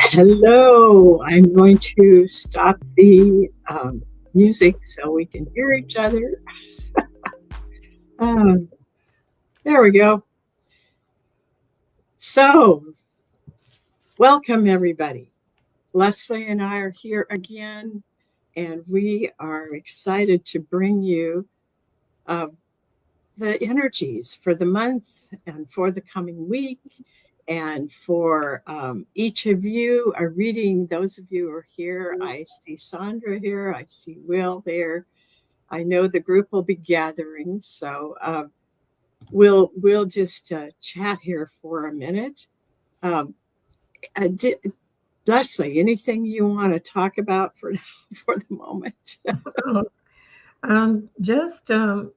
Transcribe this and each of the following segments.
Hello, I'm going to stop the music so we can hear each other. Um, there we go. So, welcome everybody. Leslie and I are here again, and we are excited to bring you uh, the energies for the month and for the coming week. And for each of you are reading, those of you who are here, I see Sandra here, I see Will there. I know the group will be gathering, so we'll just chat here for a minute. Um, Leslie, anything you want to talk about for for the moment? Just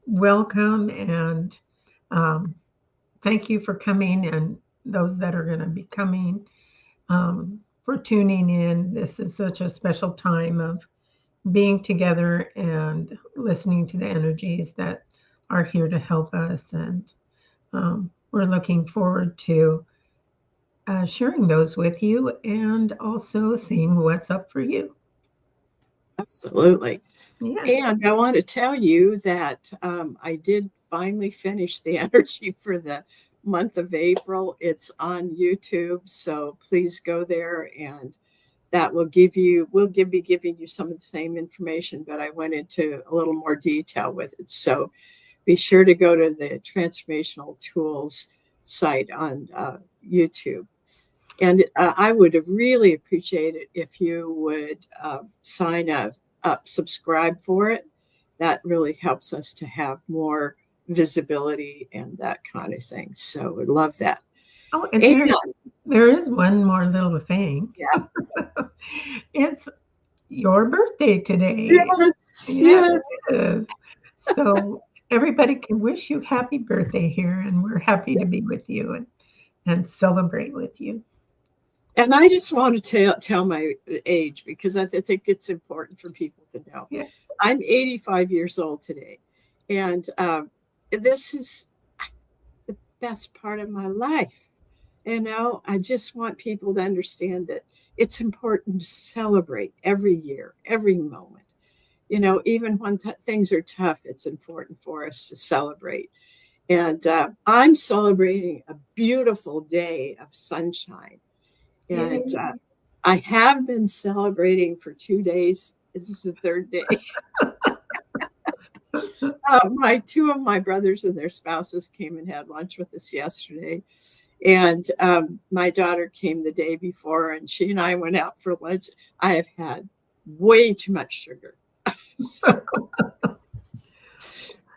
welcome and um, thank you for coming, and those that are going to be coming for tuning in. This is such a special time of being together and listening to the energies that are here to help us. And we're looking forward to sharing those with you and also seeing what's up for you. Absolutely. Yeah. And I want to tell you that I did finally finish the energy for the month of April. It's on YouTube, so please go there, and that will give you, be giving you some of the same information, but I went into a little more detail with it. So be sure to go to the Transformational Tools site on YouTube. And I would have really appreciated if you would sign up, subscribe for it. That really helps us to have more visibility and that kind of thing. So we love that. Oh, and And there is one more little thing. yeah, It's your birthday today. yes, Yes, yes. it is. So everybody can wish you happy birthday here, and we're happy to be with you and celebrate with you. And I just want to tell my age because I think it's important for people to know. Yeah. I'm 85 years old today, and this is the best part of my life. I just want people to understand that it's important to celebrate every year, every moment. Even when things are tough, it's important for us to celebrate. And I'm celebrating a beautiful day of sunshine. And Yay. I have been celebrating for 2 days. This is the third day. My two of my brothers and their spouses came and had lunch with us yesterday. And my daughter came the day before, and she and I went out for lunch. I have had way too much sugar. So,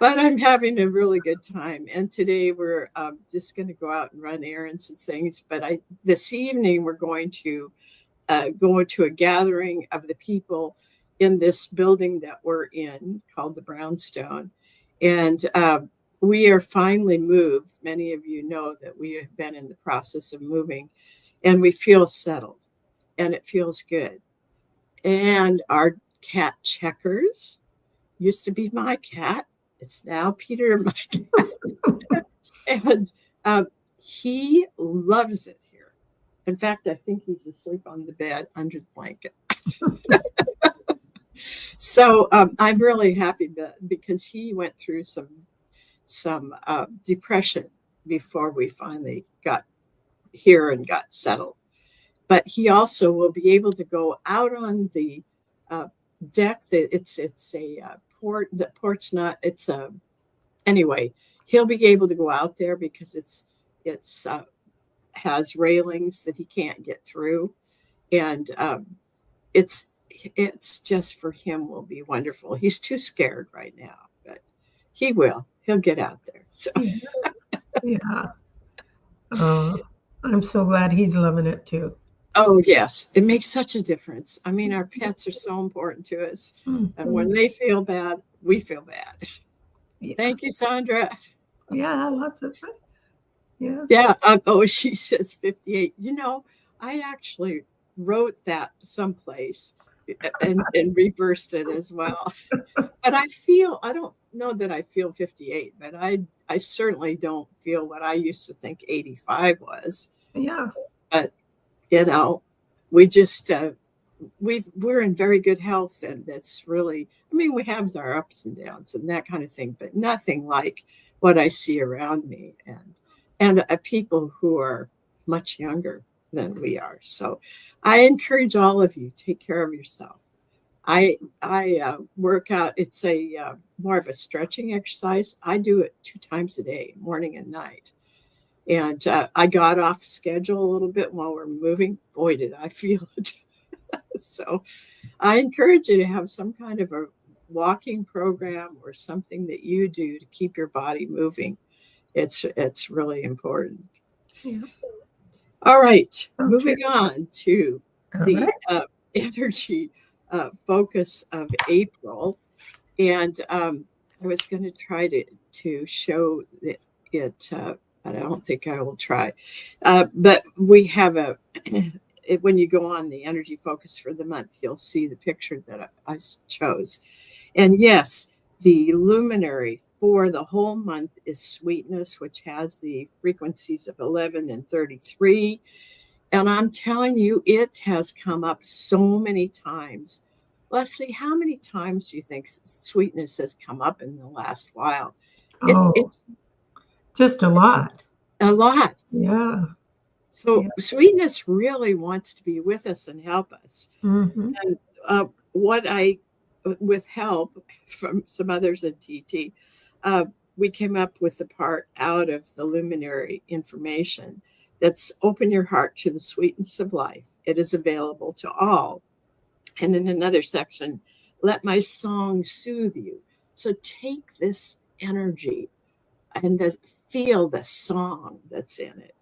but I'm having a really good time. And today we're just going to go out and run errands and things. But this evening we're going to go to a gathering of the people in this building that we're in called the Brownstone. And we are finally moved. Many of you know that we have been in the process of moving, and we feel settled, and it feels good. And our cat Checkers used to be my cat. It's now Peter, my cat. And um, he loves it here. In fact, I think he's asleep on the bed under the blanket. So I'm really happy because he went through some depression before we finally got here and got settled. But he also will be able to go out on the uh, deck. It's a port. The port's not. It's a anyway. He'll be able to go out there because it's has railings that he can't get through, and it's it's just for him will be wonderful. He's too scared right now, but he will. He'll get out there. So, Yeah. Yeah. Uh, I'm so glad he's loving it too. oh yes, it makes such a difference. I mean, our pets are so important to us, and when Mhm. they feel bad, we feel bad. Yeah. Thank you, Sandra. Yeah. Lots of fun. Yes. Yeah. Oh, she says 58. I actually wrote that someplace. and reversed it as well. But I don't know that I feel 58, but I certainly don't feel what I used to think 85 was. Yeah. But, you know, we just, we're in very good health. And that's really, I mean, we have our ups and downs and that kind of thing, but nothing like what I see around me and people who are much younger than we are. So I encourage all of you, take care of yourself. I work out. It's a more of a stretching exercise. I do it 2 times a day, morning and night. And I got off schedule a little bit while we're moving. Boy, did I feel it. So I encourage you to have some kind of a walking program or something that you do to keep your body moving. It's really important. Yeah. All right, Okay. moving on to All the right. energy focus of April, and I was going to try to show it, but I don't think I will try. But we have a when you go on the energy focus for the month, you'll see the picture that I chose. And yes, the luminary for the whole month is sweetness, which has the frequencies of 11 and 33. And I'm telling you, it has come up so many times. Leslie, how many times do you think sweetness has come up in the last while? Oh, It's just a lot. a lot. Yeah. So Yeah. sweetness really wants to be with us and help us. Mm-hmm. And what I, with help from some others at TT, uh, we came up with the part out of the luminary information that's open your heart to the sweetness of life. It is available to all. And in another section, let my song soothe you. So take this energy and feel the song that's in it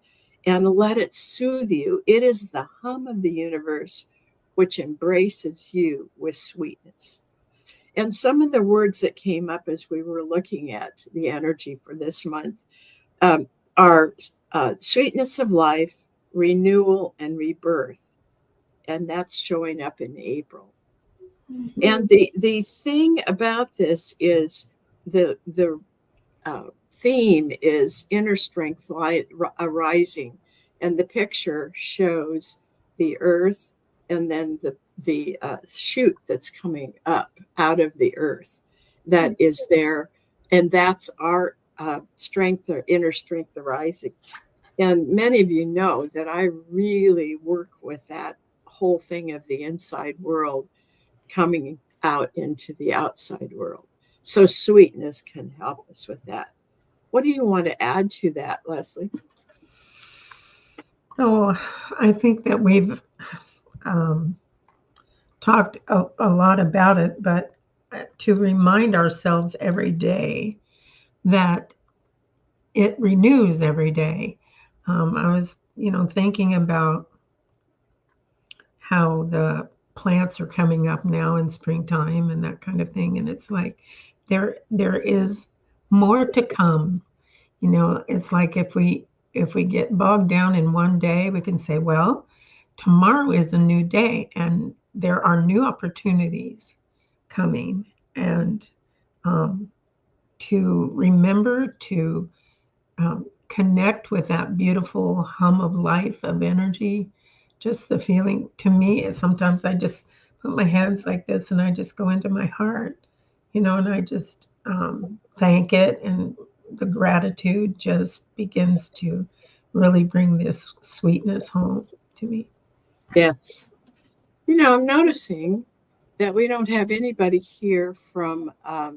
and let it soothe you. It is the hum of the universe which embraces you with sweetness. And some of the words that came up as we were looking at the energy for this month are sweetness of life, renewal, and rebirth. And that's showing up in April. Mm-hmm. And the thing about this is the theme is inner strength light arising, and the picture shows the earth and then the shoot that's coming up out of the earth that is there, and that's our strength or inner strength arising. And many of you know that I really work with that whole thing of the inside world coming out into the outside world. So sweetness can help us with that. What do you want to add to that, Leslie? So I think that we've um, talked a lot about it, but to remind ourselves every day that it renews every day. I was, thinking about how the plants are coming up now in springtime and that kind of thing, and it's like there is more to come. It's like if we get bogged down in one day, we can say, well, tomorrow is a new day and there are new opportunities coming. And um, to remember to connect with that beautiful hum of life, of energy, just the feeling to me is sometimes I just put my hands like this and I just go into my heart, and I just thank it. And the gratitude just begins to really bring this sweetness home to me. Yes. I'm noticing that we don't have anybody here from Facebook.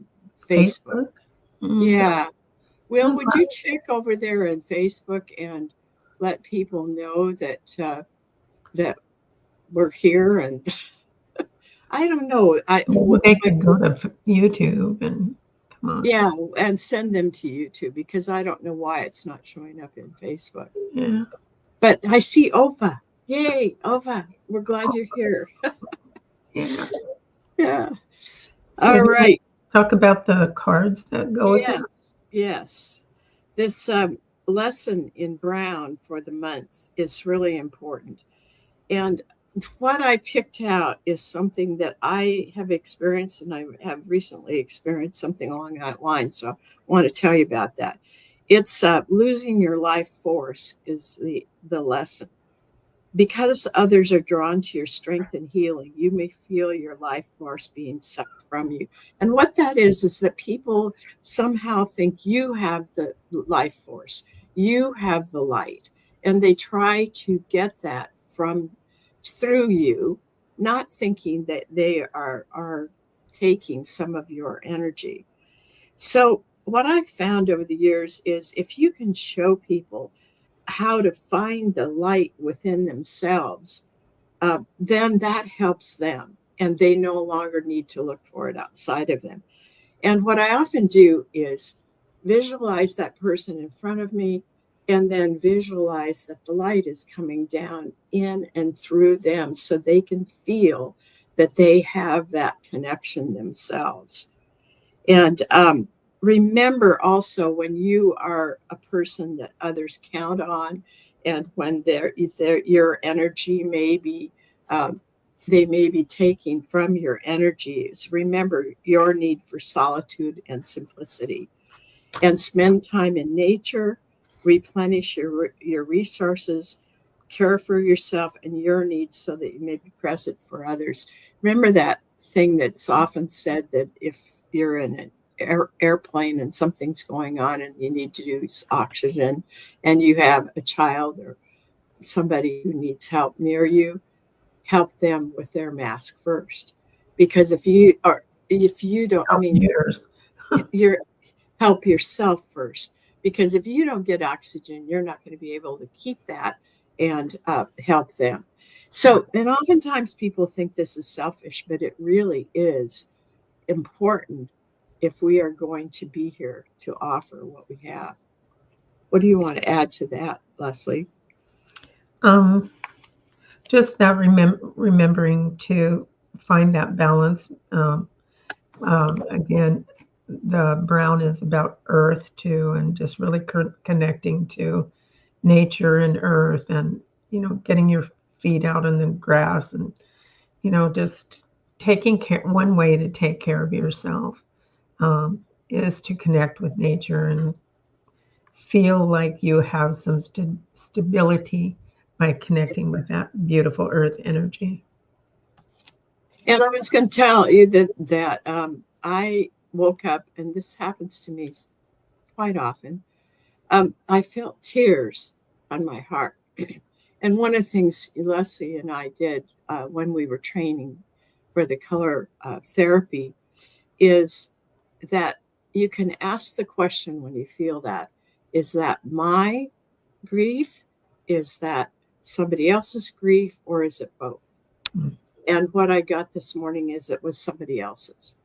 Facebook. Mm, Yeah. Well, that's would you check over there on Facebook and let people know that we're here? And I don't know. maybe they could go to YouTube and come on. Yeah, and send them to YouTube because I don't know why it's not showing up in Facebook. Yeah. But I see Opa. Yay, Opa. We're glad you're here. Yeah. Yeah. So All right. talk about the cards that go with it. Yes. This lesson in Brown for the month is really important. And what I picked out is something that I have experienced, and I have recently experienced something along that line. So I want to tell you about that. It's losing your life force is the lesson. Because others are drawn to your strength and healing, you may feel your life force being sucked from you. And what that is that people somehow think you have the life force, you have the light, and they try to get that from through you, not thinking that they are taking some of your energy. So what I've found over the years is if you can show people how to find the light within themselves, then that helps them. And they no longer need to look for it outside of them. And what I often do is visualize that person in front of me and then visualize that the light is coming down in and through them so they can feel that they have that connection themselves. And remember also when you are a person that others count on, and when your energy may be, um, they may be taking from your energies, remember your need for solitude and simplicity. And spend time in nature, replenish your resources, care for yourself and your needs so that you may be present for others. Remember that thing that's often said that if you're in an airplane and something's going on and you need to use oxygen and you have a child or somebody who needs help near you, help them with their mask first. Because if you don't, I Help mean, yours. you're help yourself first, because if you don't get oxygen you're not going to be able to keep that and help them. So, and oftentimes people think this is selfish, but it really is important if we are going to be here to offer what we have. What do you want to add to that, Leslie? Um, just that remembering to find that balance. Again, the brown is about earth too, and just really connecting to nature and earth, and getting your feet out in the grass, and just taking care. One way to take care of yourself is to connect with nature and feel like you have some stability by connecting with that beautiful earth energy. And I was going to tell you that I woke up, and this happens to me quite often. I felt tears on my heart. And one of the things Leslie and I did when we were training for the color therapy is that you can ask the question when you feel that, is that my grief? Is that somebody else's grief? Or is it both? Mm. And what I got this morning is it was somebody else's.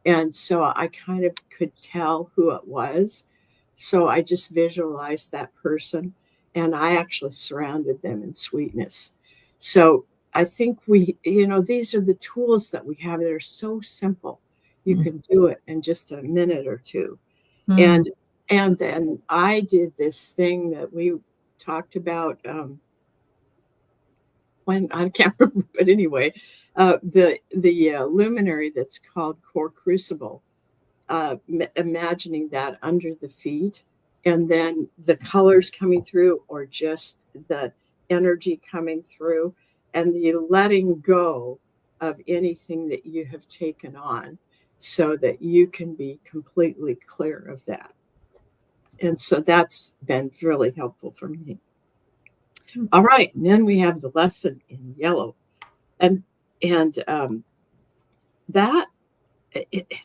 And so I kind of could tell who it was. So I just visualized that person and I actually surrounded them in sweetness. So I think these are the tools that we have that are so simple. You Mm. can do it in just a minute or two. Mm. And then I did this thing that we talked about when I can't remember, but anyway, the luminary that's called Core Crucible, imagining that under the feet and then the colors coming through or just the energy coming through and the letting go of anything that you have taken on so that you can be completely clear of that. And so that's been really helpful for me. All right, and then we have the lesson in yellow, and and that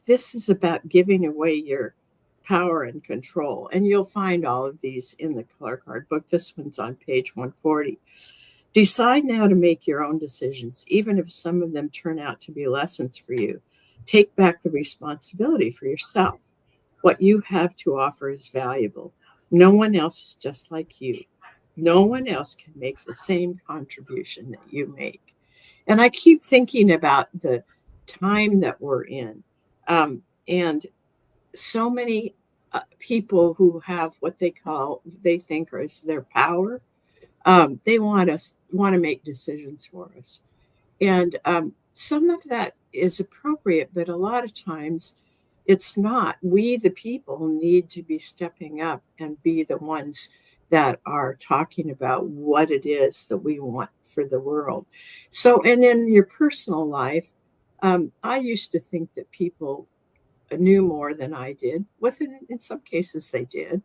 this is about giving away your power and control. And you'll find all of these in the color card book. This one's on page 140. Decide now to make your own decisions, even if some of them turn out to be lessons for you. Take back the responsibility for yourself. What you have to offer is valuable. No one else is just like you. No one else can make the same contribution that you make. And I keep thinking about the time that we're in. And so many people who have what they think is their power, They want to make decisions for us. And some of that is appropriate, but a lot of times it's not. We, the people, need to be stepping up and be the ones that are talking about what it is that we want for the world. So, and in your personal life, I used to think that people knew more than I did. In some cases, they did,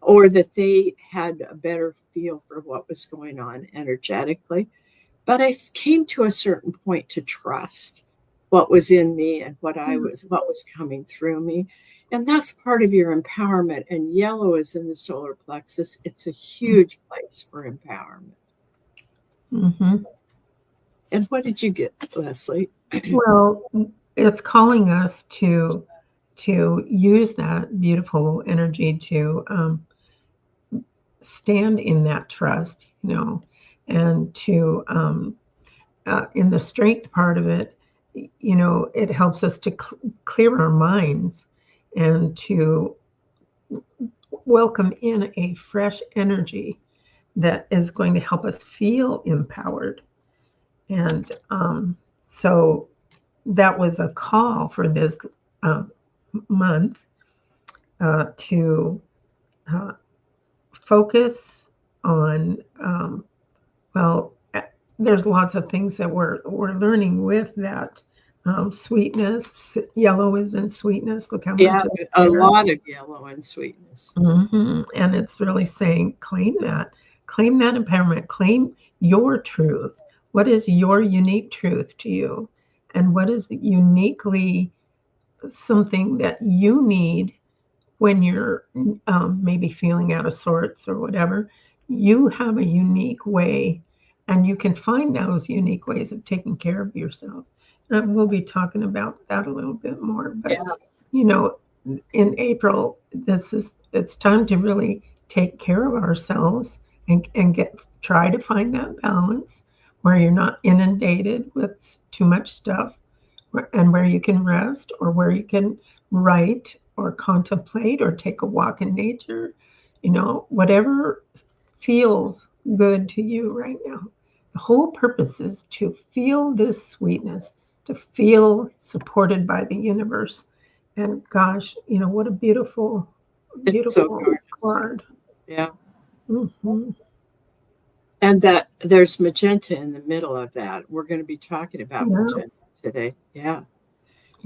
or that they had a better feel for what was going on energetically. But I came to a certain point to trust what was in me and what was coming through me. And that's part of your empowerment. And yellow is in the solar plexus. It's a huge place for empowerment. Mm-hmm. And what did you get, Leslie? Well, it's calling us to use that beautiful energy to stand in that trust, and to in the strength part of it, it helps us to clear our minds and to welcome in a fresh energy that is going to help us feel empowered. And so that was a call for this month to focus on, well, there's lots of things that we're learning with that. Sweetness, yellow is in sweetness. Look how much Yeah, it's a there. lot of yellow and sweetness. And it's really saying, claim that empowerment, claim your truth. What is your unique truth to you? And what is uniquely something that you need when you're maybe feeling out of sorts or whatever? You have a unique way, and you can find those unique ways of taking care of yourself. And we'll be talking about that a little bit more. But, Yeah. In April, it's time to really take care of ourselves and try to find that balance where you're not inundated with too much stuff, and where you can rest, or where you can write or contemplate or take a walk in nature, whatever feels good to you right now. The whole purpose is to feel this sweetness, to feel supported by the universe. And gosh, what a beautiful, It's so beautiful gorgeous. card. Yeah. Mm-hmm. And that there's magenta in the middle of that. We're going to be talking about Yeah. magenta today. Yeah.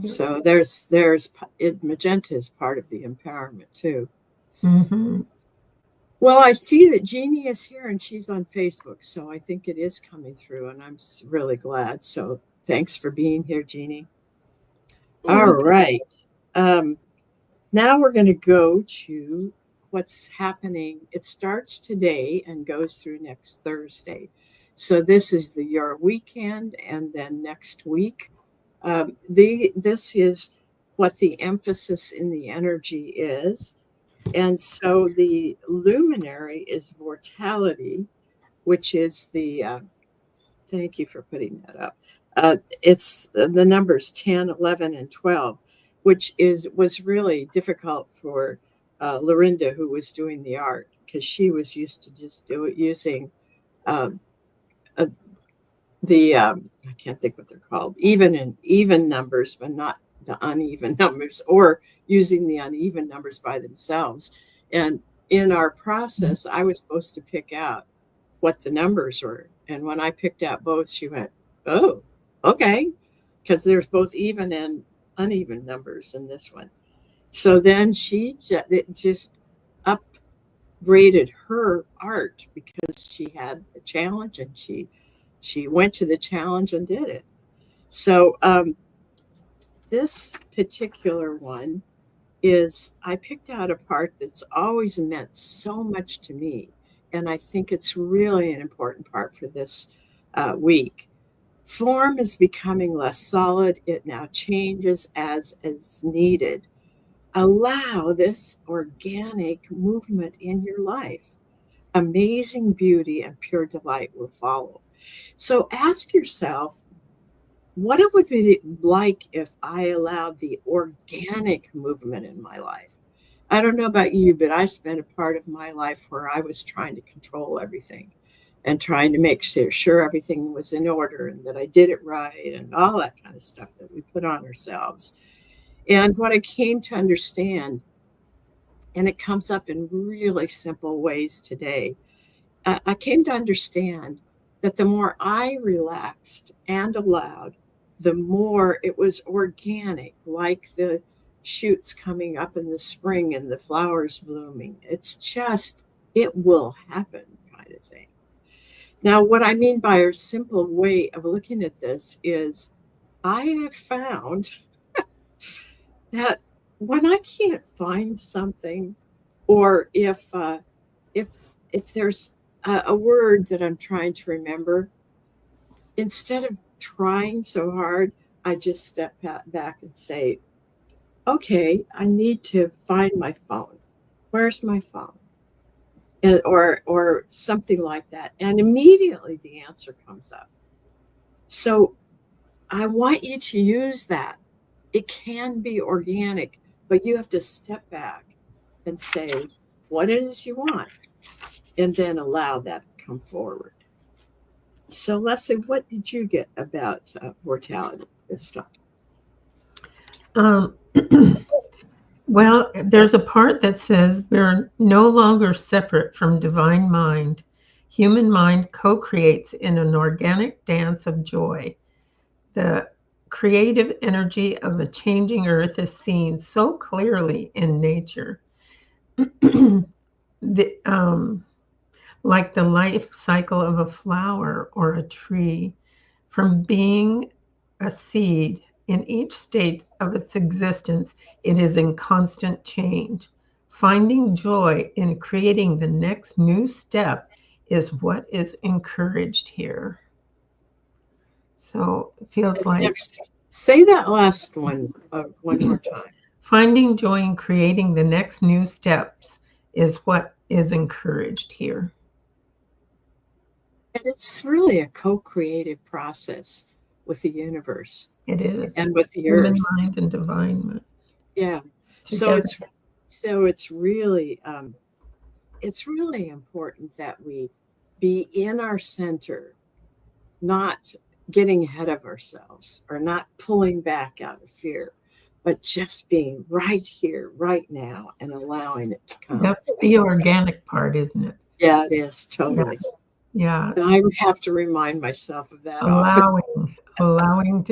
So there's magenta is part of the empowerment too. Mm-hmm. Well, I see that Jeannie is here and she's on Facebook, so I think it is coming through, and I'm really glad. So thanks for being here, Jeannie. All right. Now we're going to go to what's happening. It starts today and goes through next Thursday. So this is your weekend, and then next week. This is what the emphasis in the energy is. And so the luminary is mortality, which is thank you for putting that up. It's the numbers 10, 11, and 12, which was really difficult for Lorinda, who was doing the art, because she was used to just do it using um, uh, I can't think what they're called, even numbers, but not the uneven numbers, or using the uneven numbers by themselves. And in our process, I was supposed to pick out what the numbers were. And when I picked out both, she went, "Oh, okay," because there's both even and uneven numbers in this one. So then it just upgraded her art because she had a challenge, and she went to the challenge and did it. So this particular one is, I picked out a part that's always meant so much to me, and I think it's really an important part for this week. Form is becoming less solid. It now changes as is needed. Allow this organic movement in your life. Amazing beauty and pure delight will follow. So ask yourself, what it would be like if I allowed the organic movement in my life? I don't know about you, but I spent a part of my life where I was trying to control everything. and trying to make sure everything was in order and that I did it right and all that kind of stuff that we put on ourselves. And what I came to understand, and it comes up in really simple ways today, I came to understand that the more I relaxed and allowed, the more it was organic, like the shoots coming up in the spring and the flowers blooming. It's just, it will happen kind of thing. Now, what I mean by a simple way of looking at this is I have found that when I can't find something, or if there's a word that I'm trying to remember, instead of trying so hard, I just step back and say, okay, I need to find my phone. Where's my phone? Or something like that. And immediately the answer comes up. So I want you to use that. It can be organic, but you have to step back and say what it is you want, and then allow that to come forward. So, Leslie, what did you get about mortality this time? Um, well, there's a part that says we're no longer separate from divine mind. Human mind co-creates in an organic dance of joy. The creative energy of a changing earth is seen so clearly in nature. the, like the life cycle of a flower or a tree, from being a seed in each state of its existence, it is in constant change. Finding joy in creating the next new step is what is encouraged here. So it feels like. Next, say that last one more time. Finding joy in creating the next new steps is what is encouraged here. And it's really a co-creative process with the universe. It is. And with the Human earth. mind and divine mind. Yeah. Together. So it's really important that we be in our center, not getting ahead of ourselves or not pulling back out of fear, but just being right here, right now, and allowing it to come. That's the organic part, isn't it? Yeah, it is, totally. Yeah. And I have to remind myself of that. Allowing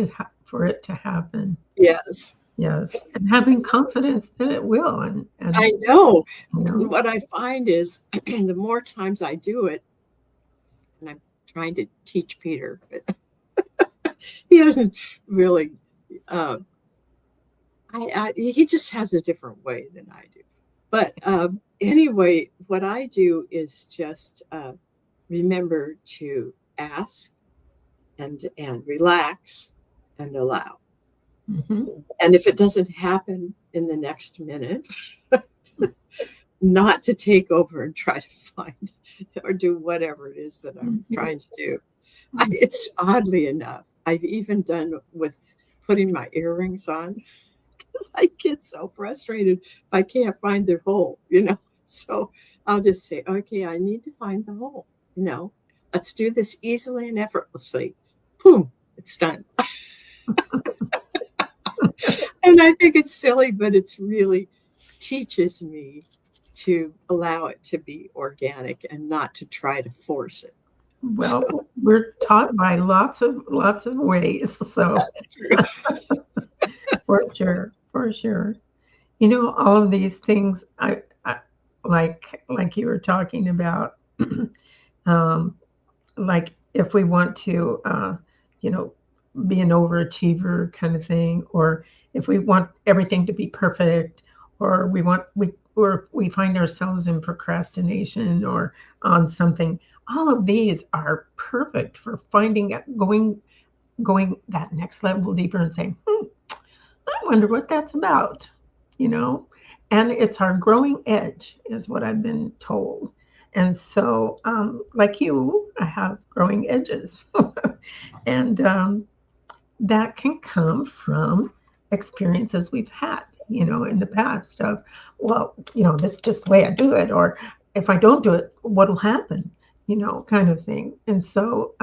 for it to happen. Yes. Yes. And having confidence that it will. And I know. You know. What I find is the more times I do it, and I'm trying to teach Peter, but he doesn't really, he just has a different way than I do. But anyway, what I do is just remember to ask and relax and allow. Mm-hmm. And if it doesn't happen in the next minute, not to take over and try to find or do whatever it is that I'm trying to do. It's oddly enough, I've even done with putting my earrings on, because I get so frustrated if I can't find the hole, So I'll just say, okay, I need to find the hole, Let's do this easily and effortlessly. Boom, it's done. And I think it's silly, but it's really teaches me to allow it to be organic and not to try to force it. Well, we're taught by lots of ways. So that's true. For sure. All of these things I like you were talking about, like if we want to, be an overachiever kind of thing, or if we want everything to be perfect, or we find ourselves in procrastination or on something, all of these are perfect for finding out, going that next level deeper and saying, I wonder what that's about, and it's our growing edge is what I've been told. And so, like you, I have growing edges. And that can come from experiences we've had, in the past of, well, this is just the way I do it. Or if I don't do it, what'll happen? kind of thing. And so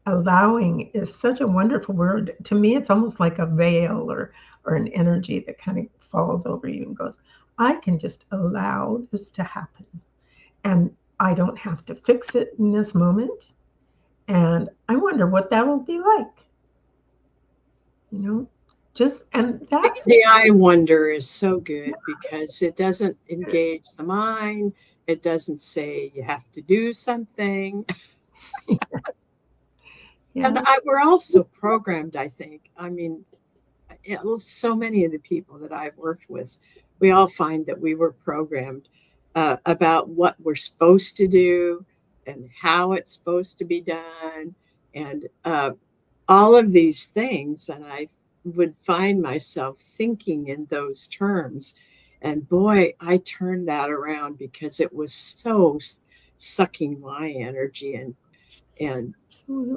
allowing is such a wonderful word. To me, it's almost like a veil or an energy that kind of falls over you and goes, I can just allow this to happen. And I don't have to fix it in this moment. And I wonder what that will be like. Just, and that's, The I wonder is so good because it doesn't engage the mind. It doesn't say you have to do something. And we're also programmed, I think. I mean, so many of the people that I've worked with, we all find that we were programmed about what we're supposed to do and how it's supposed to be done and all of these things. And I would find myself thinking in those terms. And boy, I turned that around because it was so sucking my energy and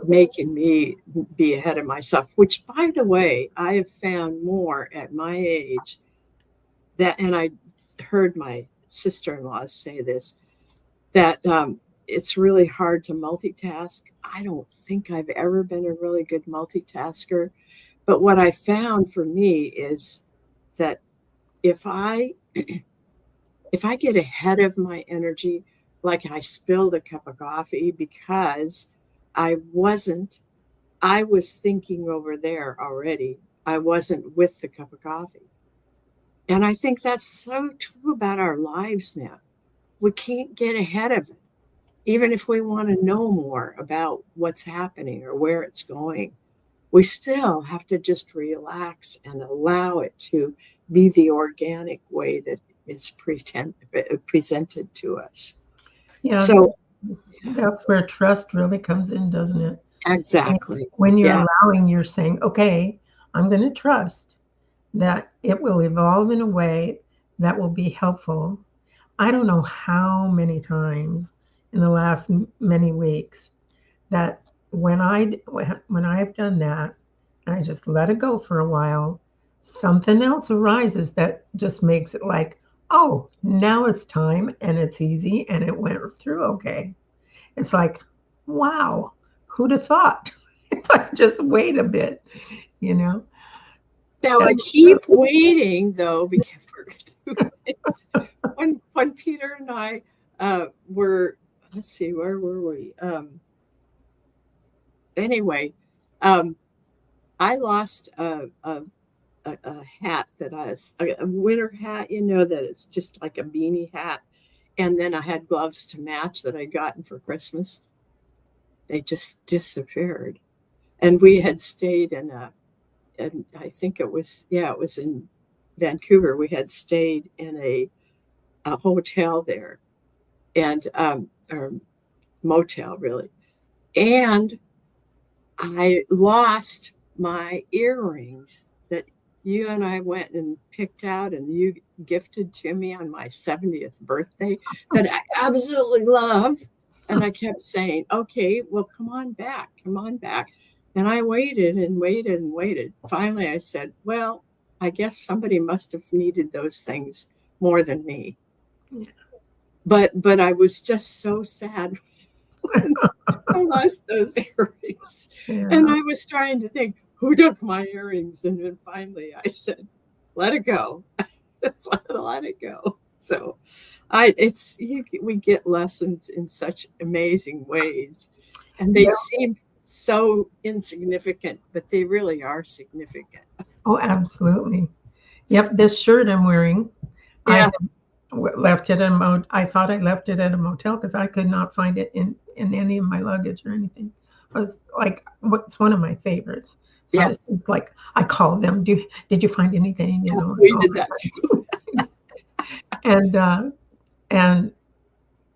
making me be ahead of myself, which, by the way, I have found more at my age and I heard my sister-in-law say this, that it's really hard to multitask. I don't think I've ever been a really good multitasker. But what I found for me is that if I get ahead of my energy, like I spilled a cup of coffee because I was thinking over there already. I wasn't with the cup of coffee. And I think that's so true about our lives now. We can't get ahead of it, even if we want to know more about what's happening or where it's going. We still have to just relax and allow it to be the organic way that it's presented to us. Yeah, so that's where trust really comes in, doesn't it? Exactly. When you're allowing, you're saying, okay, I'm going to trust that it will evolve in a way that will be helpful. I don't know how many times in the last many weeks that when I have done that, and I just let it go for a while, something else arises that just makes it like, oh, now it's time and it's easy and it went through okay. It's like, wow, who'd have thought? If I just wait a bit, Now I keep waiting though, because when Peter and I were, let's see, where were we? Anyway, I lost a hat that a winter hat, that it's just like a beanie hat. And then I had gloves to match that I'd gotten for Christmas. They just disappeared. And we had stayed and I think it was in Vancouver. We had stayed in a hotel there and or motel really. And I lost my earrings that you and I went and picked out and you gifted to me on my 70th birthday that I absolutely love. And I kept saying, okay, well, come on back. And I waited and waited and waited. Finally, I said, well, I guess somebody must have needed those things more than me. Yeah. But I was just so sad when I lost those earrings. Yeah. And I was trying to think, who took my earrings? And then finally I said, let it go. Let it go. So we get lessons in such amazing ways. And they seem so insignificant, but they really are significant. Oh, absolutely. Yep. This shirt I'm wearing, I left it I thought I left it at a motel because I could not find it in any of my luggage or anything. It was like, it's one of my favorites. So it's like, I called them, did you find anything? We did that. And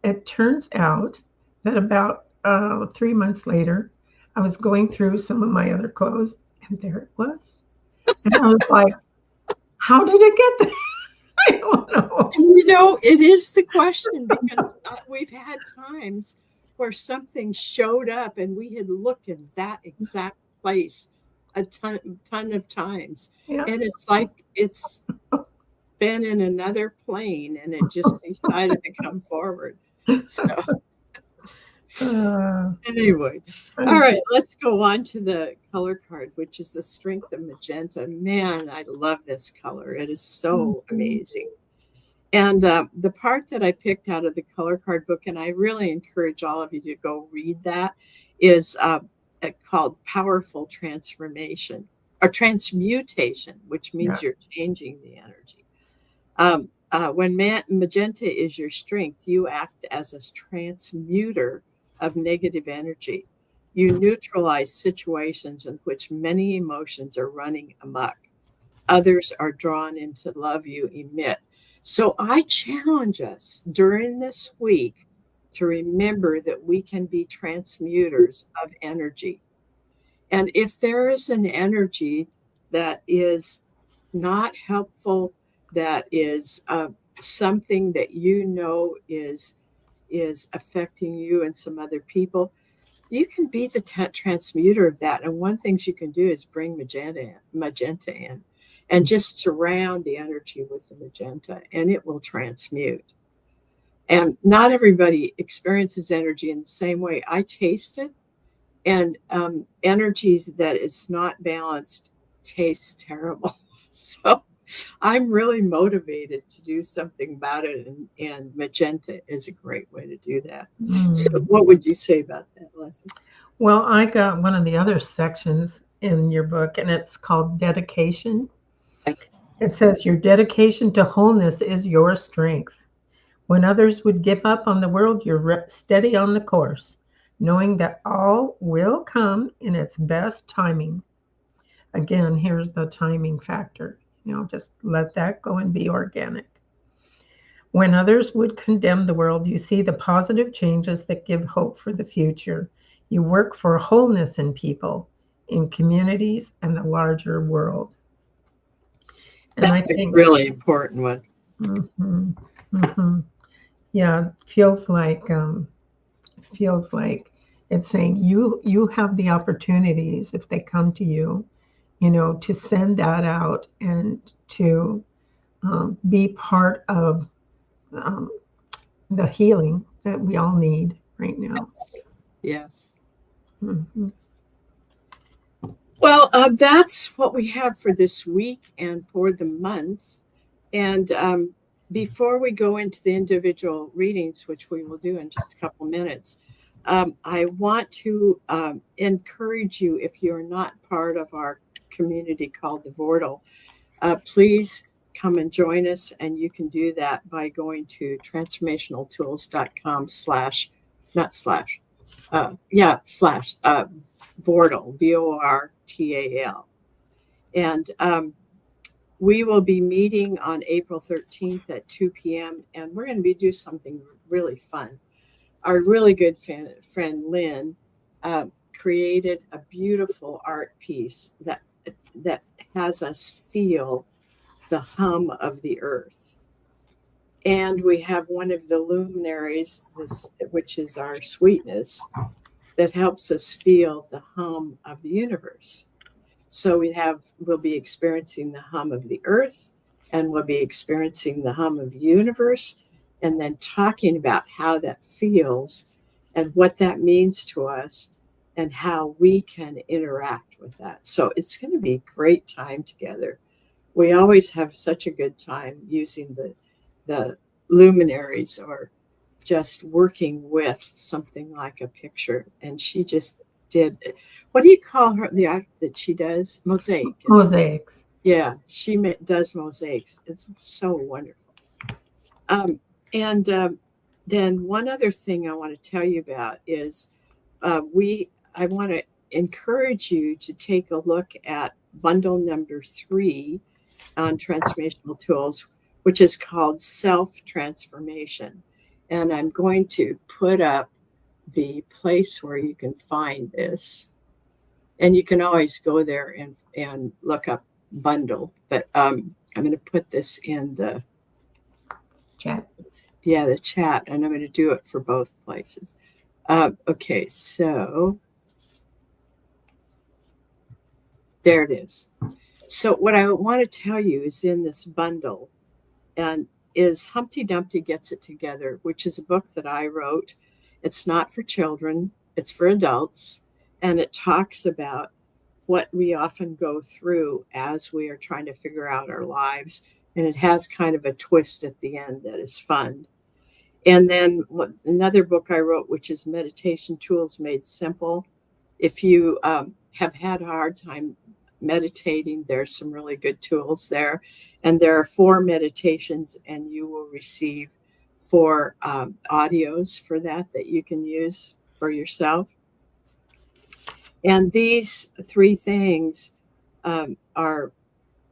it turns out that about 3 months later, I was going through some of my other clothes and there it was. And I was like, how did it get there? I don't know. It is the question because we've had times where something showed up and we had looked in that exact place a ton of times. Yeah. And it's like it's been in another plane and it just decided to come forward. So Anyway, all right, let's go on to the color card, which is the Strength of Magenta. Man, I love this color. It is so amazing. And the part that I picked out of the color card book, and I really encourage all of you to go read that, is called Powerful Transformation or Transmutation, which means you're changing the energy. When magenta is your strength, you act as a transmuter of negative energy. You neutralize situations in which many emotions are running amok. Others are drawn into love you emit. So I challenge us during this week to remember that we can be transmuters of energy. And if there is an energy that is not helpful, that is something that you know is affecting you and some other people, you can be the transmuter of that. And one thing you can do is bring magenta in and just surround the energy with the magenta, and it will transmute. And not everybody experiences energy in the same way. I taste it, and energies that is not balanced taste terrible. So I'm really motivated to do something about it, and magenta is a great way to do that. So what would you say about that, Leslie? Well, I got one of the other sections in your book, and it's called Dedication. Okay. It says, your dedication to wholeness is your strength. When others would give up on the world, you're steady on the course, knowing that all will come in its best timing. Again, here's the timing factor. Just let that go and be organic. When others would condemn the world, you see the positive changes that give hope for the future. You work for wholeness in people, in communities, and the larger world. And that's a really important one. Mm-hmm, mm-hmm. Yeah, feels like it's saying you have the opportunities if they come to you, to send that out and to be part of the healing that we all need right now. Yes. Mm-hmm. Well, that's what we have for this week and for the month. And before we go into the individual readings, which we will do in just a couple minutes, I want to encourage you, if you're not part of our community called the Vortal, please come and join us. And you can do that by going to transformationaltools.com Vortal, VORTAL. And we will be meeting on April 13th at 2 p.m. And we're going to do something really fun. Our really good friend Lynn created a beautiful art piece that has us feel the hum of the earth. And we have one of the luminaries, which is our sweetness, that helps us feel the hum of the universe. So we'll be experiencing the hum of the earth, and we'll be experiencing the hum of the universe, and then talking about how that feels and what that means to us and how we can interact with that. So it's going to be a great time together. We always have such a good time using the luminaries or just working with something like a picture. And she just did, what do you call the art that she does? Mosaics. Yeah, she does mosaics. It's so wonderful. Then one other thing I want to tell you about is I want to encourage you to take a look at bundle number 3 on Transformational Tools, which is called Self-Transformation. And I'm going to put up the place where you can find this. And you can always go there and look up bundle. But I'm going to put this in the chat. Yeah, the chat. And I'm going to do it for both places. Okay, so there it is. So what I want to tell you is in this bundle, and is Humpty Dumpty Gets It Together, which is a book that I wrote. It's not for children, it's for adults. And it talks about what we often go through as we are trying to figure out our lives. And it has kind of a twist at the end that is fun. And then another book I wrote, which is Meditation Tools Made Simple. If you have had a hard time meditating, there's some really good tools there. And there are 4 meditations, and you will receive 4 audios for that you can use for yourself. And these 3 things are,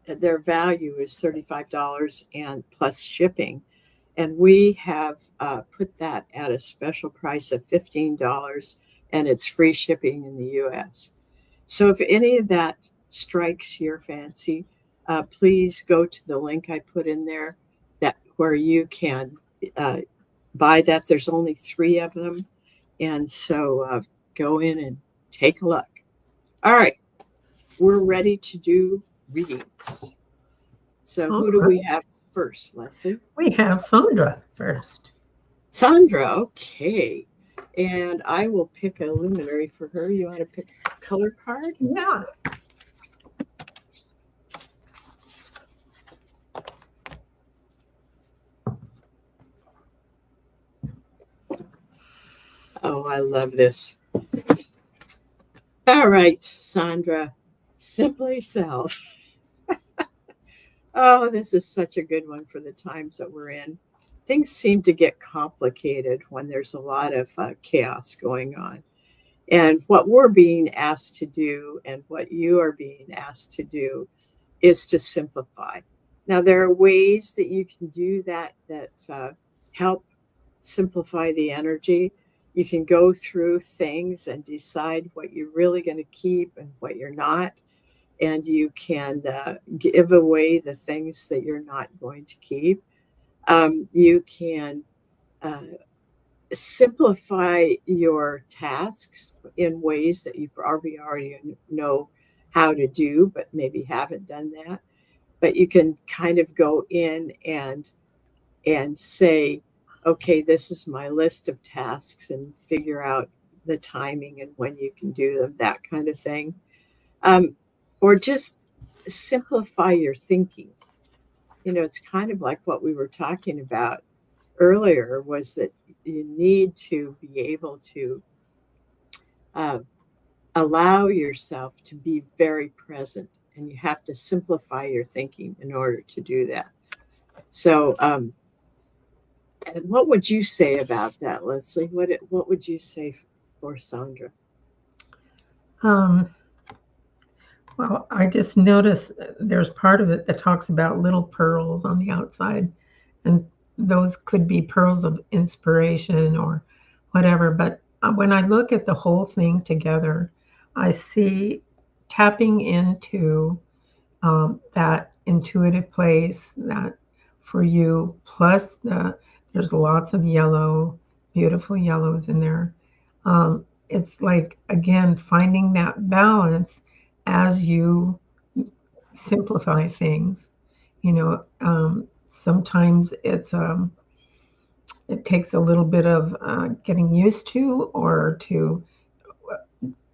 their value is $35 and plus shipping. And we have put that at a special price of $15, and it's free shipping in the US. So if any of that strikes your fancy, please go to the link I put in there where you can buy that. There's only 3 of them. And so go in and take a look. All right. We're ready to do readings. So who do we have first, Leslie? We have Sandra first. Sandra, okay. And I will pick a luminary for her. You want to pick a color card? Yeah. Oh, I love this. All right, Sandra, Simply Self. Oh, this is such a good one for the times that we're in. Things seem to get complicated when there's a lot of chaos going on. And what we're being asked to do, and what you are being asked to do, is to simplify. Now, there are ways that you can do that help simplify the energy. You can go through things and decide what you're really going to keep and what you're not. And you can give away the things that you're not going to keep. You can simplify your tasks in ways that you probably already know how to do, but maybe haven't done that. But you can kind of go in and say, okay, this is my list of tasks, and figure out the timing and when you can do them, that kind of thing. Or just simplify your thinking. You know, it's kind of like what we were talking about earlier, was that you need to be able to allow yourself to be very present, and you have to simplify your thinking in order to do that. So, and what would you say about that, Leslie? What would you say for Sandra? Well, I just noticed there's part of it that talks about little pearls on the outside, and those could be pearls of inspiration or whatever. But when I look at the whole thing together, I see tapping into that intuitive place that for you, plus there's lots of yellow, beautiful yellows in there. It's like, again, finding that balance as you simplify things. You know, sometimes it takes a little bit of getting used to, or to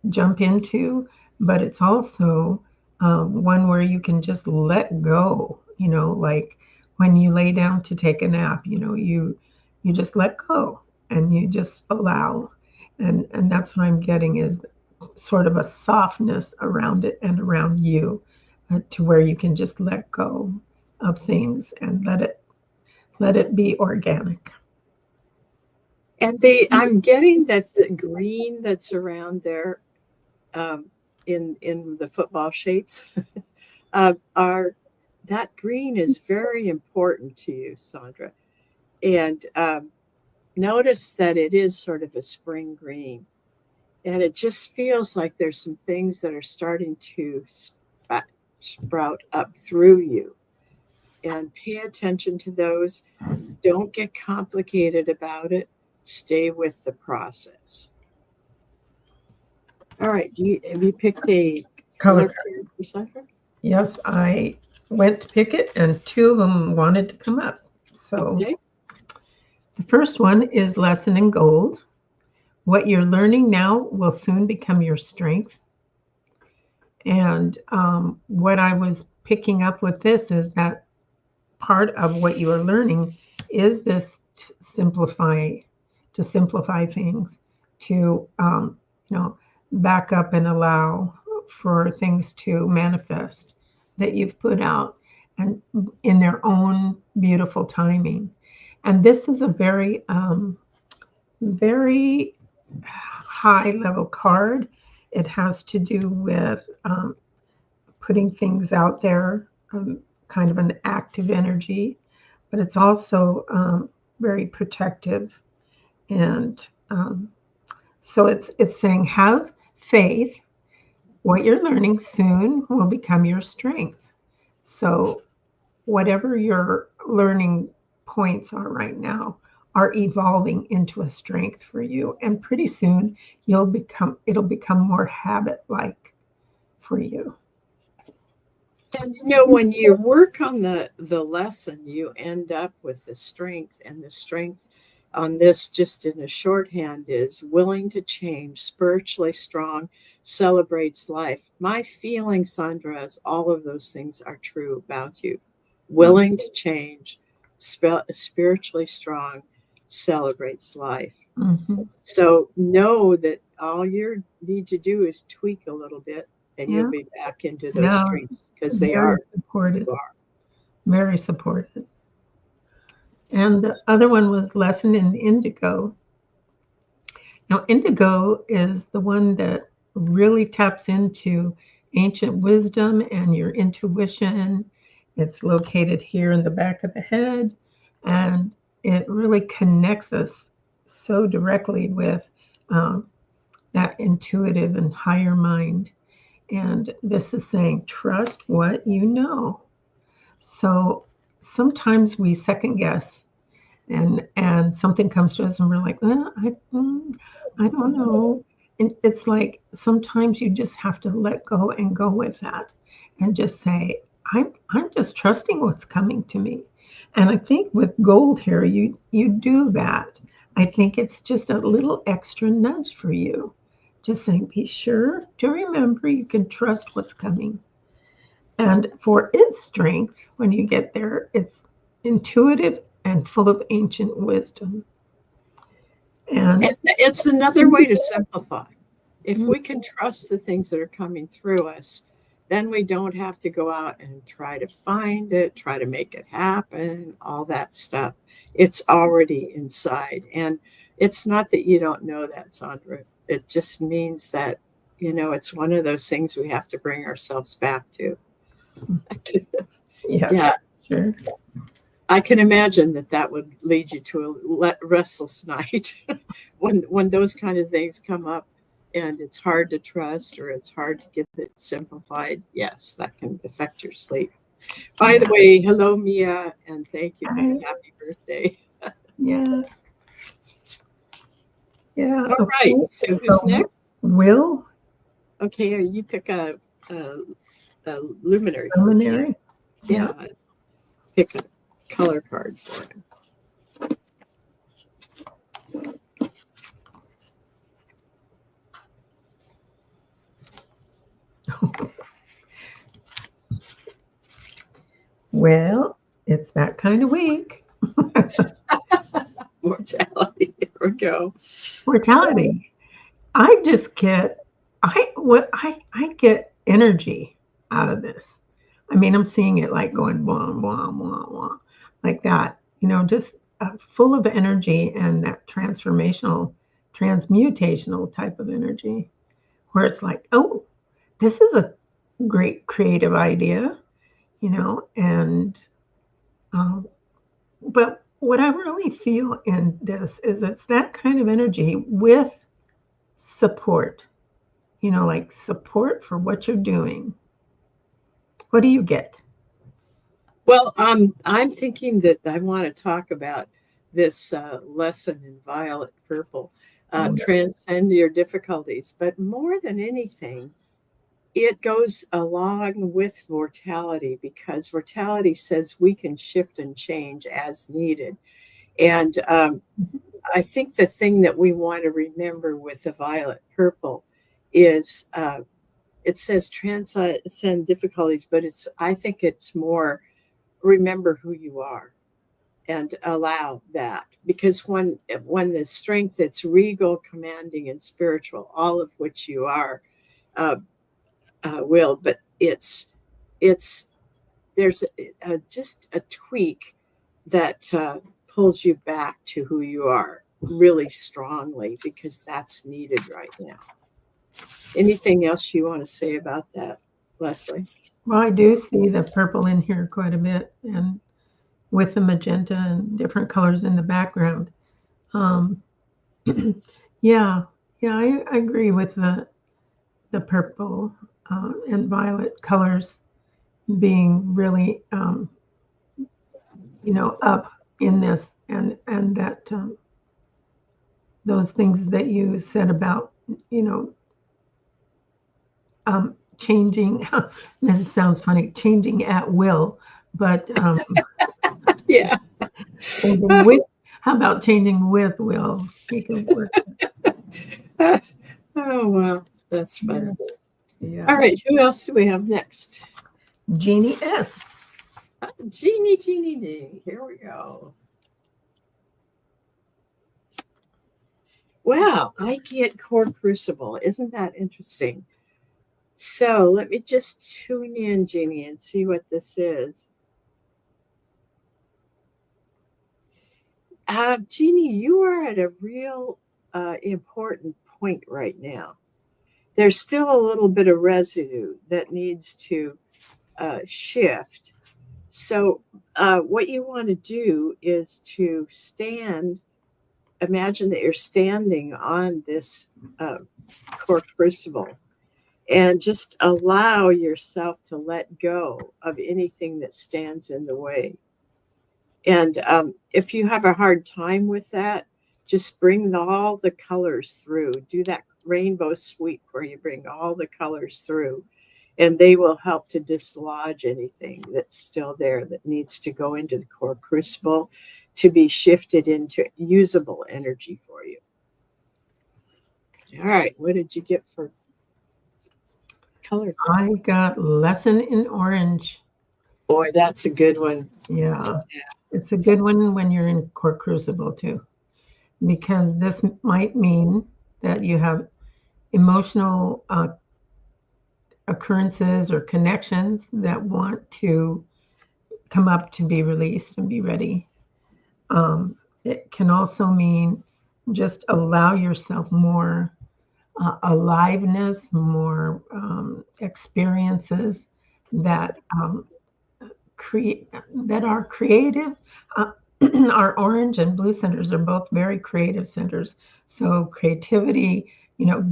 jump into, but it's also one where you can just let go. You know, like when you lay down to take a nap, you know, you just let go and you just allow. And that's what I'm getting, is sort of a softness around it and around you, to where you can just let go of things and let it be organic. And I'm getting that the green that's around there, in the football shapes, that green is very important to you, Sandra. And notice that it is sort of a spring green. And it just feels like there's some things that are starting to sprout up through you. And pay attention to those. Don't get complicated about it. Stay with the process. All right. Have you picked a color card for Sandra? Yes, I went to pick it, and 2 of them wanted to come up. So okay. The first one is Lesson in Gold. What you're learning now will soon become your strength. And what I was picking up with this is that part of what you are learning is this to simplify things, to back up and allow for things to manifest that you've put out and in their own beautiful timing. And this is a very very high level card. It has to do with putting things out there, kind of an active energy, but it's also very protective. And so it's saying, have faith. What you're learning soon will become your strength. So whatever your learning points are right now are evolving into a strength for you. And pretty soon it'll become more habit-like for you. And when you work on the lesson, you end up with the strength, and the strength on this, just in a shorthand, is willing to change, spiritually strong, celebrates life. My feeling, Sandra, is all of those things are true about you. Willing to change, spiritually strong, celebrates life. Mm-hmm. So know that all you need to do is tweak a little bit, and you'll be back into those streets, because they are supported. Very supported. And the other one was Lesson in Indigo. Now, indigo is the one that really taps into ancient wisdom and your intuition. It's located here in the back of the head, and it really connects us so directly with that intuitive and higher mind. And this is saying, trust what you know. So sometimes we second guess, and something comes to us and we're like, I don't know. And it's like sometimes you just have to let go and go with that and just say, I'm just trusting what's coming to me. And I think with gold here, you do that. I think it's just a little extra nudge for you. Just saying, be sure to remember you can trust what's coming. And for its strength, when you get there, it's intuitive and full of ancient wisdom. And it's another way to simplify. If we can trust the things that are coming through us, then we don't have to go out and try to find it, try to make it happen, all that stuff. It's already inside. And it's not that you don't know that, Sandra. It just means that, it's one of those things we have to bring ourselves back to. Yeah, sure. I can imagine that would lead you to a restless night when those kind of things come up, and it's hard to trust, or it's hard to get it simplified. Yes, that can affect your sleep. By the way, hello, Mia, and thank you for the happy birthday. Yeah. Yeah. All right. So who's next? Will. Okay, you pick a luminary. Luminary. Yeah. Pick a color card for him. Well, it's that kind of week. Mortality. There we go. Mortality. I just get I get energy out of this. I mean, I'm seeing it like going wah wah wah wah, like that. Just full of energy and that transmutational type of energy, where it's like, oh, this is a great creative idea, and but what I really feel in this is it's that kind of energy with support, like support for what you're doing. What do you get? Well, I'm thinking that I want to talk about this lesson in Violet Purple, transcend your difficulties. But more than anything, it goes along with mortality, because mortality says we can shift and change as needed. And I think the thing that we want to remember with the violet purple is it says transcend difficulties, but I think it's more remember who you are and allow that, because when the strength, it's regal, commanding, and spiritual, all of which you are, uh, will, but it's there's just a tweak that pulls you back to who you are really strongly, because that's needed right now. Anything else you want to say about that, Leslie? Well, I do see the purple in here quite a bit, and with the magenta and different colors in the background. Um, yeah, yeah, I agree with the purple and violet colors being really, up in this, and that those things that you said about, you know, changing. This sounds funny, changing at will, but Yeah. changing with. How about changing with will? You can work. Oh, wow. That's Yeah, funny. yeah. All right. Who else do we have next? Jeannie Est. Jeannie. Here we go. Wow. I get core crucible. Isn't that interesting? So let me just tune in, Jeannie, and see what this is. Jeannie, you are at a real important point right now. There's still a little bit of residue that needs to shift. So, what you want to do is to stand, imagine that you're standing on this core crucible, and just allow yourself to let go of anything that stands in the way. And if you have a hard time with that, just bring all the colors through. Do that rainbow sweep where you bring all the colors through, and they will help to dislodge anything that's still there that needs to go into the core crucible to be shifted into usable energy for you. All right, what did you get for color? I got lesson in orange. Boy, that's a good one. Yeah, it's a good one when you're in core crucible too, because this might mean that you have emotional occurrences or connections that want to come up to be released and be ready. It can also mean just allow yourself more aliveness, more experiences that that are creative. Uh, our orange and blue centers are both very creative centers. So creativity,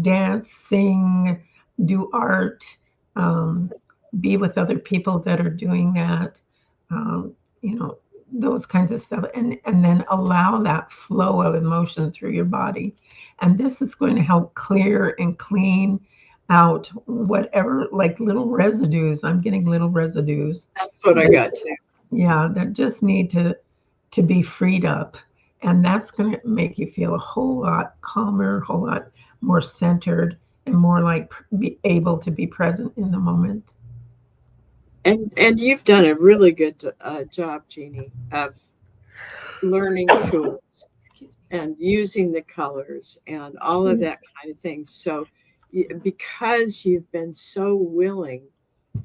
dance, sing, do art, um, be with other people that are doing that, um, you know, those kinds of stuff, and then allow that flow of emotion through your body. And this is going to help clear and clean out whatever, like little residues. I'm getting little residues. That's what I got too. Yeah, that just need to be freed up. And that's going to make you feel a whole lot calmer, a whole lot more centered, and more like be able to be present in the moment. And you've done a really good job, Jeannie, of learning tools and using the colors and all of that kind of thing. So, because you've been so willing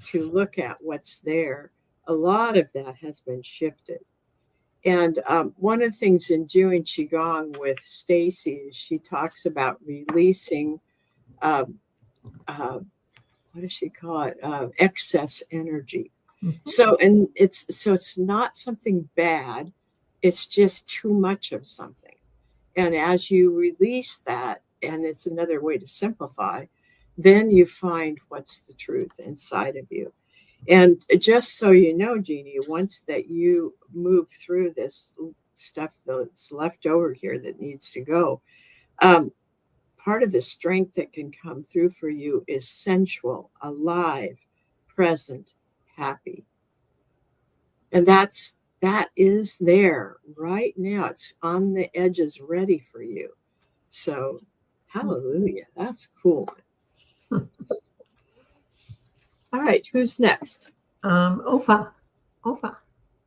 to look at what's there, a lot of that has been shifted. And one of the things in doing Qigong with Stacy is she talks about releasing, um, what does she call it? Excess energy. So, and it's not something bad. It's just too much of something. And as you release that, and it's another way to simplify, then you find what's the truth inside of you. And just so you know, Jeannie, once that you move through this stuff that's left over here that needs to go, um, part of the strength that can come through for you is sensual, alive, present, happy. And that is there right now. It's on the edges ready for you. So, hallelujah. That's cool. All right, who's next? Ofa. Ofa.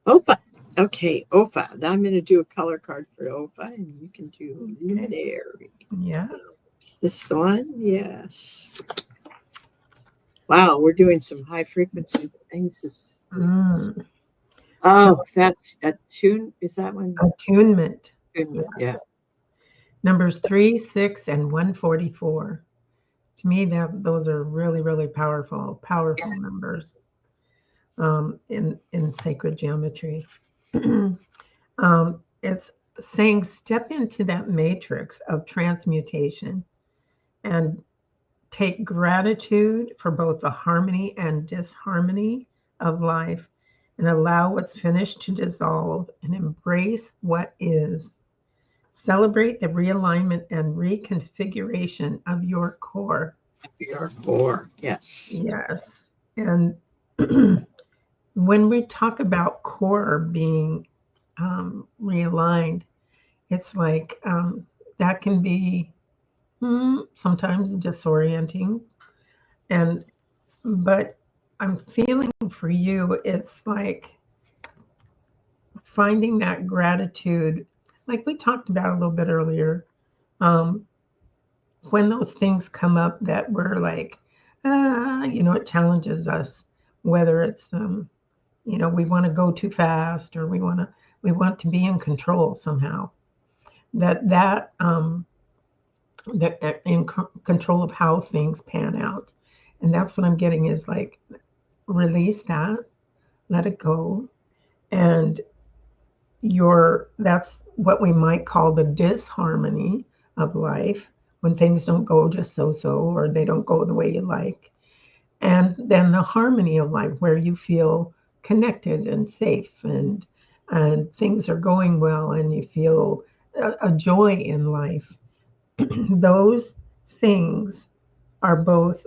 Opa. Okay, Opa. Now I'm going to do a color card for Opa, and you can do luminary. Yeah. Is this the one? Yes. Wow, we're doing some high frequency things. This. Mm. Oh, that's a tune. Is that one? Attunement. Yeah. Numbers 3, 6, and 144. To me, those are really, really powerful numbers in sacred geometry. It's saying step into that matrix of transmutation and take gratitude for both the harmony and disharmony of life and allow what's finished to dissolve and embrace what is. Celebrate the realignment and reconfiguration of your core. Your core, yes. Yes. And when we talk about core being realigned, it's like that can be sometimes disorienting. But I'm feeling for you, it's like finding that gratitude, like we talked about a little bit earlier. When those things come up that we're like, it challenges us, whether it's, we want to go too fast or we want to be in control somehow. That in control of how things pan out, and that's what I'm getting is like release that, let it go, and that's what we might call the disharmony of life when things don't go just so or they don't go the way you like. And then the harmony of life where you feel connected and safe and things are going well and you feel a joy in life. Those things are both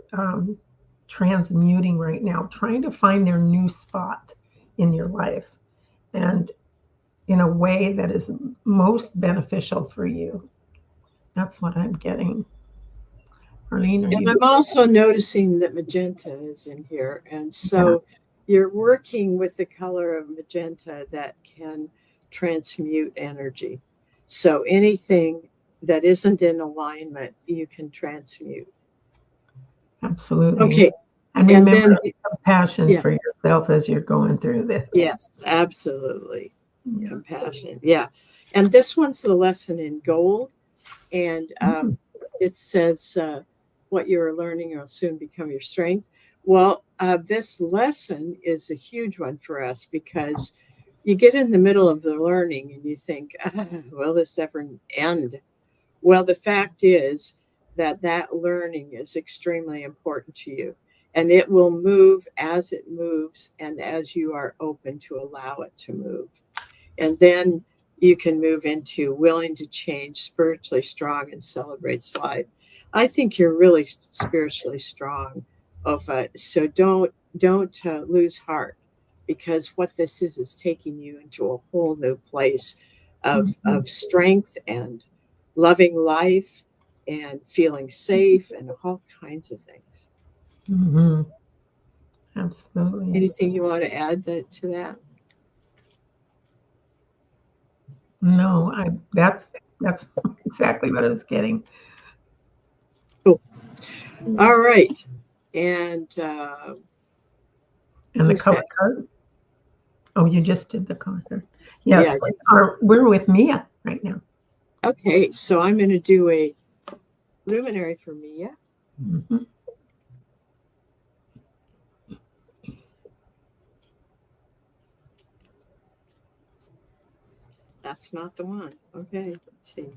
transmuting right now, trying to find their new spot in your life and in a way that is most beneficial for you. That's what I'm getting. Arlene, and I'm also noticing that magenta is in here. And so you're working with the color of magenta that can transmute energy. So anything that isn't in alignment, you can transmute. Absolutely. Okay. And remember compassion for yourself as you're going through this. Yes, absolutely. Yeah. Compassion. Yeah. And this one's the lesson in gold. And it says, what you're learning will soon become your strength. Well, this lesson is a huge one for us because you get in the middle of the learning and you think, will this ever end? Well, the fact is that learning is extremely important to you, and it will move as it moves and as you are open to allow it to move. And then you can move into willing to change, spiritually strong, and celebrates life. I think you're really spiritually strong, Ofa. So don't lose heart, because what this is taking you into a whole new place of strength and loving life and feeling safe and all kinds of things. Mm-hmm. Absolutely. Anything you want to add to that? No, that's exactly what I was getting. Cool. All right. And the color card? Oh, you just did the color card. Yes, we're with Mia right now. Okay, so I'm going to do a luminary for Mia. Mm-hmm. That's not the one. Okay, let's see.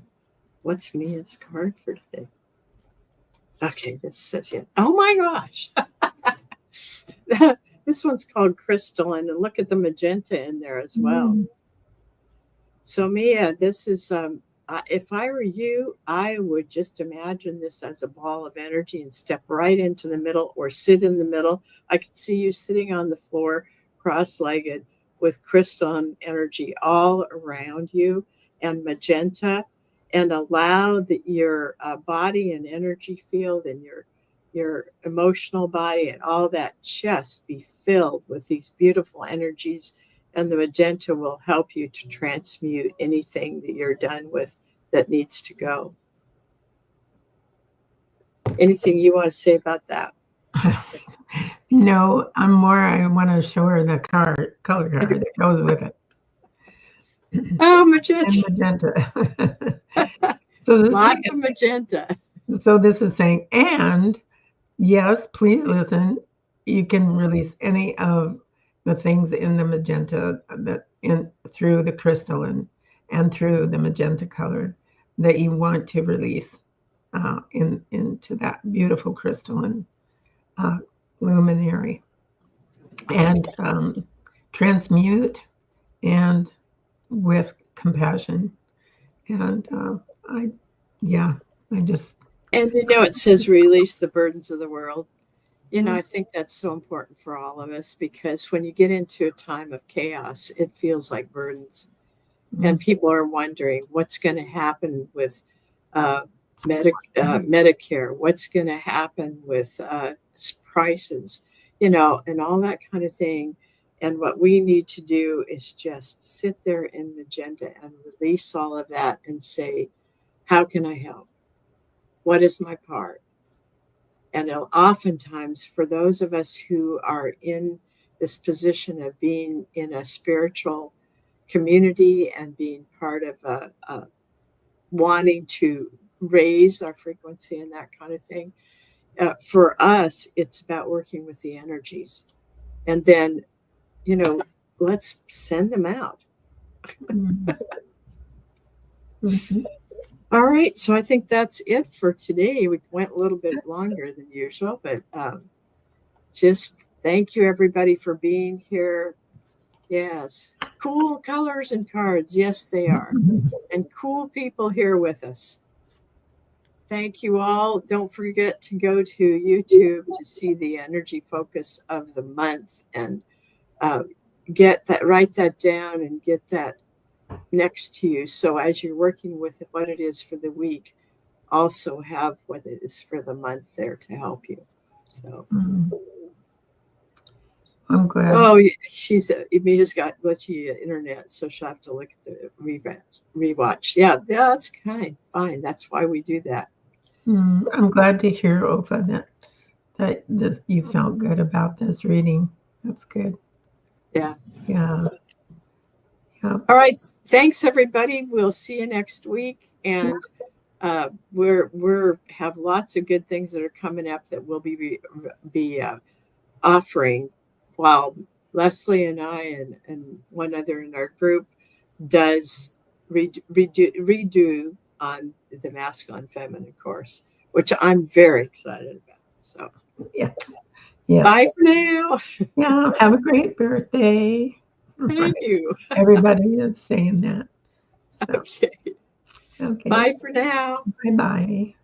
What's Mia's card for today? Okay, this says yeah. Oh my gosh. This one's called Crystalline, and look at the magenta in there as well. So Mia, this is if I were you, I would just imagine this as a ball of energy and step right into the middle or sit in the middle. I could see you sitting on the floor, cross-legged, with crystalline energy all around you and magenta, and allow your body and energy field and your emotional body and all that just be filled with these beautiful energies. And the magenta will help you to transmute anything that you're done with that needs to go. Anything you want to say about that? No, I want to show her the color card that goes with it. Oh, magenta. And magenta. So this Lots of magenta. So this is saying, and yes, please listen. You can release any of the things in the magenta through the crystalline and through the magenta color that you want to release into that beautiful crystalline luminary, and transmute and with compassion. And I just. And it says release the burdens of the world. I think that's so important for all of us, because when you get into a time of chaos, it feels like burdens. And people are wondering what's going to happen with Medicare, what's going to happen with prices, and all that kind of thing. And what we need to do is just sit there in magenta and release all of that and say, how can I help? What is my part? And oftentimes, for those of us who are in this position of being in a spiritual community and being part of wanting to raise our frequency and that kind of thing, for us, it's about working with the energies. And then, let's send them out. All right, so I think that's it for today. We went a little bit longer than usual, but just thank you, everybody, for being here. Yes, cool colors and cards. Yes, they are. And cool people here with us. Thank you all. Don't forget to go to YouTube to see the energy focus of the month and write that down and get that next to you. So as you're working with what it is for the week, also have what it is for the month there to help you. So I'm glad. Oh, Emia's got glitchy internet, so she'll have to look at the rewatch. Yeah, that's fine. That's why we do that. I'm glad to hear, Opa, that you felt good about this reading. That's good. Yeah. All right. Thanks, everybody. We'll see you next week. And we're have lots of good things that are coming up that we'll be offering, while Leslie and I and one other in our group does redo on the masculine feminine course, which I'm very excited about. So yeah. Bye for now. Yeah. Have a great birthday. Thank you. Everybody is saying that. So. Okay. Bye for now. Bye-bye.